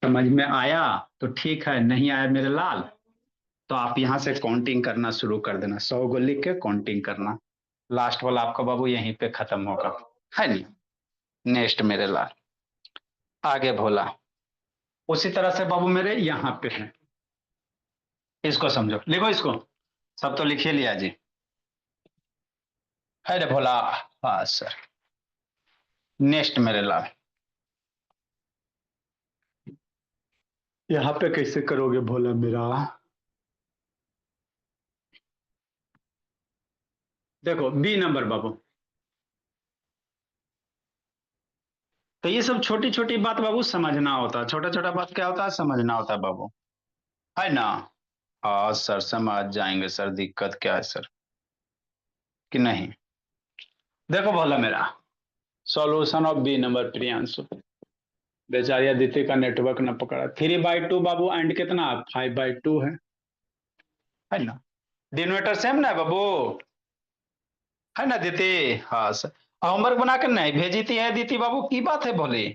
समझ में आया तो ठीक है, नहीं आया मेरे लाल तो आप यहाँ से काउंटिंग करना शुरू कर देना, 100 को लिख के काउंटिंग करना, लास्ट वाला आपका बाबू यहीं पे खत्म होगा, है नहीं। नेक्स्ट मेरे लाल, आगे भोला, उसी तरह से बाबू मेरे यहाँ पे है, इसको समझो, लिखो इसको, सब तो लिखिए लिया जी, है रे भोला। हाँ सर, नेक्स्ट मेरे लाल, यहाँ पे कैसे करोगे भोला मेरा, देखो बी नंबर बाबू, तो ये सब छोटी छोटी बात बाबू समझना होता है, छोटा छोटा बात क्या होता है समझना होता है बाबू, है ना। हाँ सर समझ जाएंगे सर, दिक्कत क्या है सर कि नहीं। देखो भोला मेरा, solution of B number Priyanshu, बेचारी अदिति का नेटवर्क ना पकड़ा, 3/2 बाबू एंड कितना 5/2 है ना, डिनोमिनेटर सेम ना है बाबू, है ना दीदी। हाँ सर, होमवर्क बना कर नहीं भेजी थी है दीदी बाबू, की बात है बोली,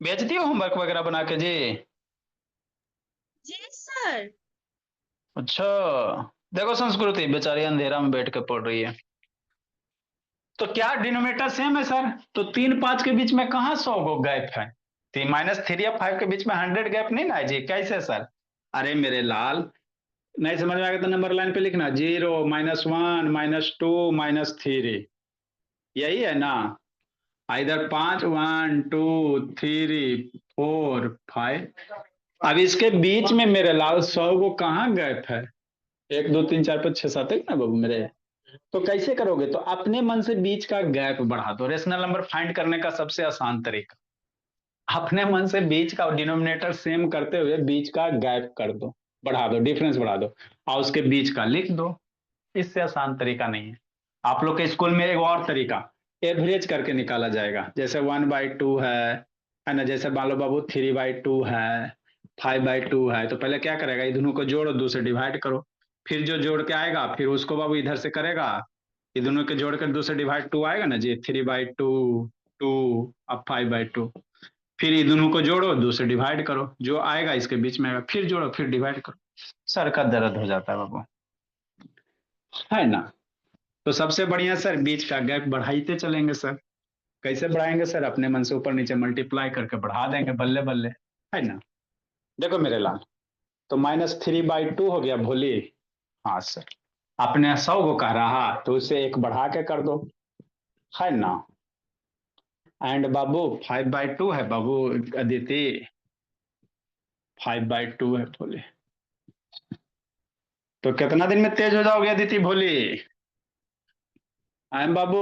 भेज दियो होमवर्क वगैरह बना के जी। जी सर। अच्छा, देखो संस्कृति बेचारी अंधेरा में बैठ के पढ़ रही है, तो क्या डिनोमिनेटर सेम है सर, तो 3-5 के बीच में कहाँ 100 को गैप है, -3 और 5 के बीच में 100 गैप नहीं ना है जी, कैसे सर। अरे मेरे लाल, नहीं समझ में आएगा तो नंबर लाइन पे लिखना, 0 -1 -2 -3, यही है ना, इधर 5 1 2 3 4 5, अब इसके बीच में मेरे लाल 100 को कहाँ गैप है, 1 2 3 4 5 6 7 है ना बाबू मेरे, तो कैसे करोगे, तो अपने मन से बीच का गैप बढ़ा दो, रेशनल नंबर फाइंड करने का सबसे आसान तरीका, अपने मन से बीच का डिनोमिनेटर सेम करते हुए बीच का गैप कर दो, बढ़ा दो, डिफरेंस बढ़ा दो और उसके बीच का लिख दो, इससे आसान तरीका नहीं है। आप लोग के स्कूल में एक और तरीका, एवरेज करके निकाला जाएगा, जैसे 1/2 है ना, जैसे मान लो बाबू 3/2 है, 5/2 है, तो पहले क्या करेगा, ये दोनों को जोड़ो, 2 से डिवाइड करो, फिर जो जोड़ के आएगा फिर उसको बाबू इधर से करेगा, ये दोनों के जोड़ कर 2 से डिवाइड 2 आएगा ना जी, 3/2 2, अब 5/2, फिर ये दोनों को जोड़ो, 2 से डिवाइड करो, जो आएगा इसके बीच में आएगा, फिर जोड़ो फिर डिवाइड करो, सर का दर्द हो जाता है बाबू, है ना। तो सबसे बढ़िया सर बीच का गैप बढ़ाते चलेंगे सर, कैसे बढ़ाएंगे सर, अपने मन से ऊपर नीचे मल्टीप्लाई करके बढ़ा देंगे बल्ले बल्ले, है ना। देखो मेरे लाल, तो -3/2 हो गया भोली, हाँ सर, आपने 100 को कह रहा तो उसे एक बढ़ा के कर दो, है ना, एंड बाबू 5/2 है बाबू अदिति, 5/2 है भोली, तो कितना दिन में तेज हो जाओगे अदिति भोली, आए बाबू।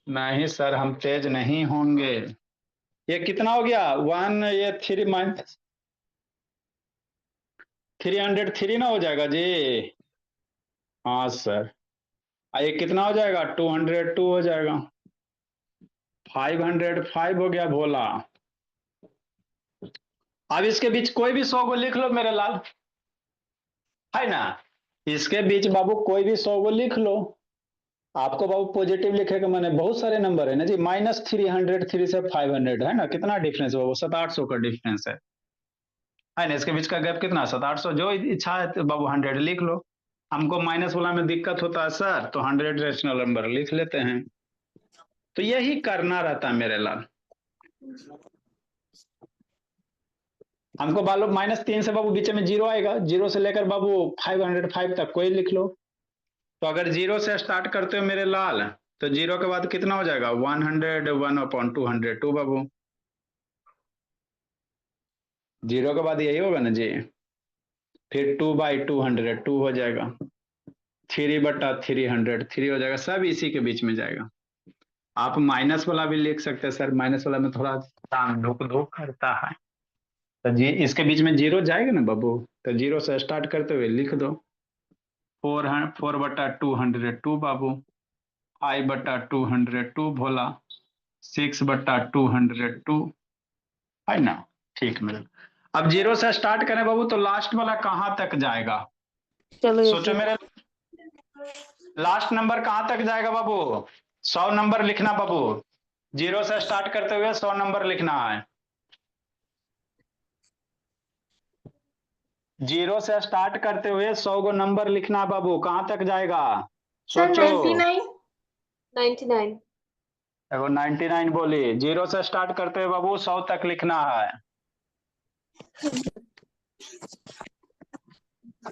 नहीं सर हम तेज नहीं होंगे, ये कितना हो गया 1, ये 303 ना हो जाएगा जी, हाँ सर, ये कितना हो जाएगा 202 हो जाएगा, 505 हो गया भोला, अब इसके बीच कोई भी 100 को लिख लो मेरे लाल, है ना, इसके बीच बाबू कोई भी 100 को लिख लो, आपको बाबू पॉजिटिव लिखे का मैंने बहुत सारे नंबर है ना जी, -303 से 500 है ना, कितना डिफरेंस है बाबू, 700-800 का डिफरेंस है ना, इसके बीच का गैप कितना 700-800, जो इच्छा है तो बाबू 100 लिख लो, हमको माइनस वाला में दिक्कत होता है सर, तो 100 रेशनल नंबर लिख लेते हैं, तो यही करना रहता है मेरे लाल, हमको बालू -3 से बाबू बीच में 0 आएगा, 0 से लेकर बाबू 505 तक कोई लिख लो, तो अगर 0 से स्टार्ट करते हो मेरे लाल तो 0 के बाद कितना हो जाएगा 100, 1/202 बाबू, 0 के बाद यही होगा ना जी, फिर 2/200 हो जाएगा, 3/300 3 हो जाएगा, सब इसी के बीच में जाएगा, आप माइनस वाला भी लिख सकते हैं सर, माइनस वाला में थोड़ा धुक धुक करता है, तो जी इसके बीच में 0 जाएगा ना बाबू, तो 0 से स्टार्ट करते हुए लिख दो, 4/202 बाबू, 5/202 भोला, 6/202, है ना, ठीक मेरे, अब 0 से स्टार्ट करें बाबू तो लास्ट वाला कहाँ तक जाएगा, चलो सोचो मेरे, लास्ट नंबर कहां तक जाएगा बाबू? 100 नंबर लिखना बाबू, 0 से स्टार्ट करते हुए 100 नंबर लिखना है। 0 से स्टार्ट करते हुए 100 गो नंबर लिखना बाबू, कहां तक जाएगा? सर सोचो। 99। 99। देखो 99 बोली, 0 से स्टार्ट करते हुए बाबू 100 तक लिखना है।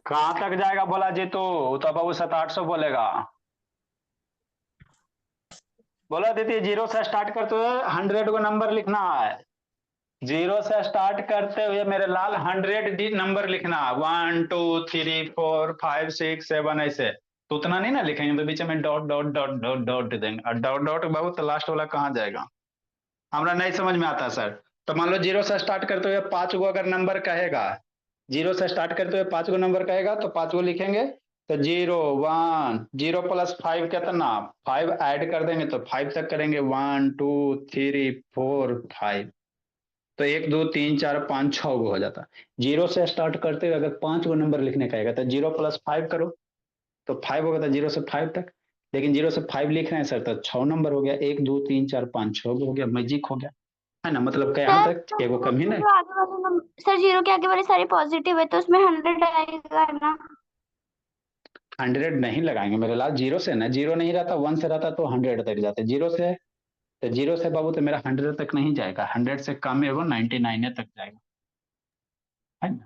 कहां तक जाएगा बोला जी? तो बाबू 700-800 बोलेगा। बोला दीदी 0 से स्टार्ट करते हुए 100 को नंबर लिखना है। 0 से स्टार्ट करते हुए मेरे लाल 100 नंबर लिखना है, 1 2 3 4 5 6 7 ऐसे। तो उतना नहीं ना लिखेंगे, तो बीच में dot dot dot dot dot देंगे, और डॉट डॉट बाबू तो लास्ट वाला कहाँ जाएगा? हमरा नहीं समझ में आता सर। तो मान लो 0 से स्टार्ट करते हुए 5 गो अगर नंबर कहेगा, 0 से स्टार्ट करते हुए 5 गो नंबर कहेगा तो 5 गो लिखेंगे। तो 0 1 0 प्लस 5 कितना? 5 ऐड कर देंगे तो 5 तक करेंगे, 1 2 3 4 5। तो 1 2 3 4 5 6 गो हो जाता। 0 से स्टार्ट करते हुए अगर 5 गो नंबर लिखने कहेगा तो 0 प्लस 5 करो, तो 5 होगा, तो 0 से 5 तक। लेकिन 0 से 5 लिख रहे हैं सर, तो 6 नंबर हो गया, 1 2 3 4 5 6 हो गया, मैजिक हो गया, है ना? मतलब क्या यहाँ तक एगो कम ही नहीं। जो आगे वाले नंबर सर, 0 के आगे वाले सारे पॉजिटिव है तो उसमें 100 आएगा ना? 100 नहीं लगाएंगे मेरे लाल, 0 से ना, 0 नहीं रहता, 1 से रहता तो 100 तक जाते, 0 से। तो 0 से बाबू तो मेरा 100 तक नहीं जाएगा, 100 से कम है वो 99 तक जाएगा, है ना?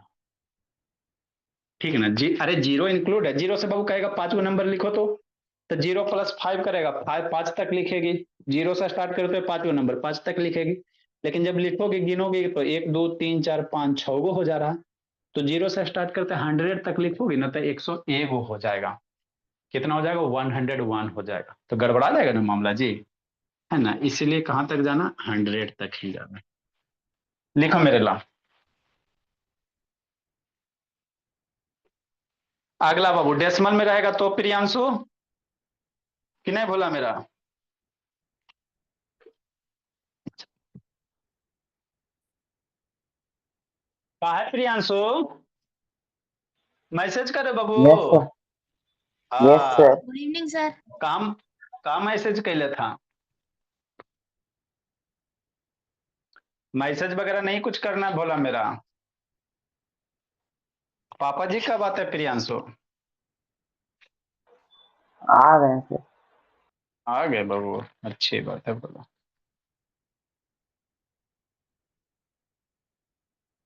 ठीक है ना जी? अरे 0 इंक्लूड है, 0 से बाबू कहेगा 5 गो नंबर लिखो, तो 0 प्लस 5 करेगा, 5 तक लिखेगी। 0 से स्टार्ट करते हुए 5 गो नंबर 5 तक लिखेगी। लेकिन जब लिखोगे गिनोगे तो 1 2 3 4 5 6 गो हो जा रहा है। तो 0 से स्टार्ट करते 100 तक लिखोगे ना तो 101 गो हो जाएगा। कितना हो जाएगा? 101 हो जाएगा। तो गड़बड़ा जाएगा ना मामला जी, है ना? इसीलिए कहां तक जाना? 100 तक ही जाना। लिखो मेरे ला। अगला बाबू डेसिमल में रहेगा तो प्रियांशु कि नहीं भूला मेरा? कहा है प्रियांशु? मैसेज करे बाबू। यस सर, यस हाँ, सर। Good evening sir. काम काम मैसेज कैले था? मैसेज वगैरह नहीं कुछ करना भोला मेरा। पापा जी कब आते हैं प्रियांशु? आ गए सर। आ गए बाबू, अच्छी बात है बोला।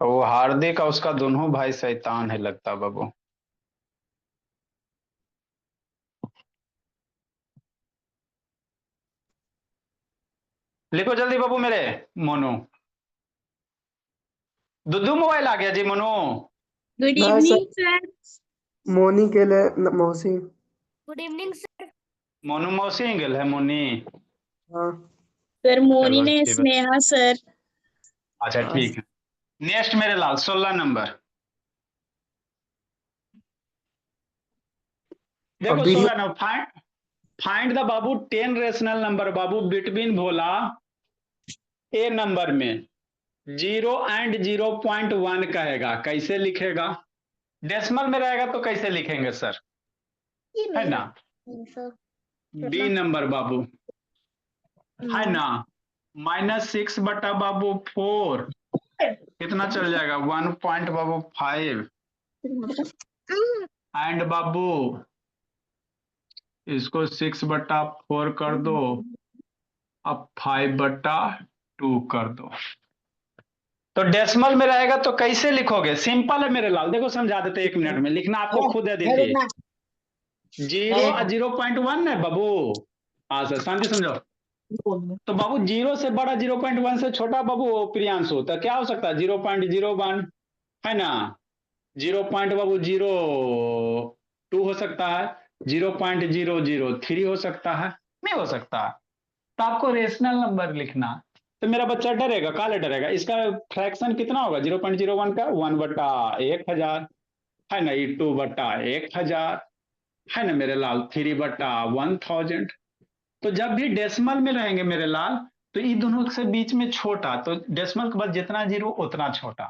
वो हार्दिक और उसका दोनों भाई शैतान है लगता बाबू। लिखो जल्दी बाबू मेरे। मोनू दुद्धू मोबाइल आ गया जी मोनू। गुड नहीं इवनिंग सर। मोनी के लिए मौसी। Good evening sir. मोनू मौसी गेल है मोनी। हाँ सर मोनी चलो ने अच्छी बात। स्नेहा सर। अच्छा हाँ ठीक है। नेक्स्ट मेरे लाल 16 नंबर। देखो और video 16 number find the Babu 10 rational number बाबू बिटवीन भोला ए नंबर में 0 एंड 0.1 कहेगा, कैसे लिखेगा? डेसिमल में रहेगा तो कैसे लिखेंगे सर, है ना? बी नंबर बाबू, है ना? -6 बटा बाबू 4 कितना चल जाएगा? 1 पॉइंट बाबू 5 एंड बाबू इसको 6 बटा 4 कर दो, अब 5 बटा 2 कर दो। तो डेसिमल में रहेगा तो कैसे लिखोगे? सिंपल है मेरे लाल, देखो समझा देते 1 मिनट में, लिखना आपको खुद है दीदी। 0 और 0.1 है बाबू। हाँ सर शांति समझो। तो बाबू 0 से बड़ा 0.1 से छोटा बाबू प्रियांशु, तो क्या हो सकता है? 0.01, है ना? 0 पॉइंट बाबू 0.2 हो सकता है, 0.003 हो सकता है, नहीं हो सकता। तो आपको रेशनल नंबर लिखना। तो मेरा बच्चा डरेगा, काले डरेगा, इसका फ्रैक्शन कितना होगा 0.01 का? 1/1000, है ना? 2/1000, है ना मेरे लाल? 3/1000। तो जब भी डेसिमल में रहेंगे मेरे लाल, तो इन दोनों से बीच में छोटा, तो डेसिमल के बाद जितना जीरो उतना छोटा,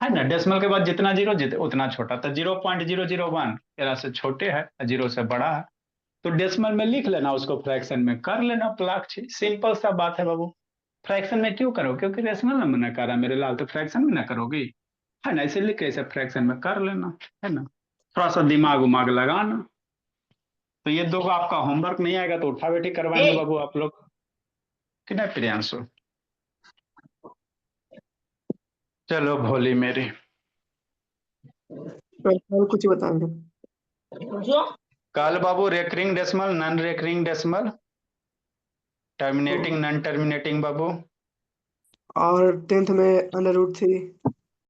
है ना? डेसिमल के बाद जितना जीरो उतना छोटा। तो 0.001 तेरा से छोटे है, 0 से बड़ा है, तो डेसिमल में लिख लेना, उसको फ्रैक्शन में कर लेना प्लाक। सिंपल सा बात है बाबू। फ्रैक्शन में क्यों करो? क्योंकि रेशनल नंबर ना कर रहा मेरे लाल, तो फ्रैक्शन में ना करोगी, है ना? इसे लिख के इसे फ्रैक्शन में कर लेना, है ना? थोड़ा सा दिमाग उमाग लगाना। तो ये दो आपका होमवर्क नहीं आएगा तो उठा बैठी करवाएंगे बाबू आप लोग, कि नहीं प्रियांशु? चलो भोली मेरी। कल कुछ बताएंगे। कल बाबू recurring decimal, non recurring decimal, terminating, non terminating बाबू। और 10th में √3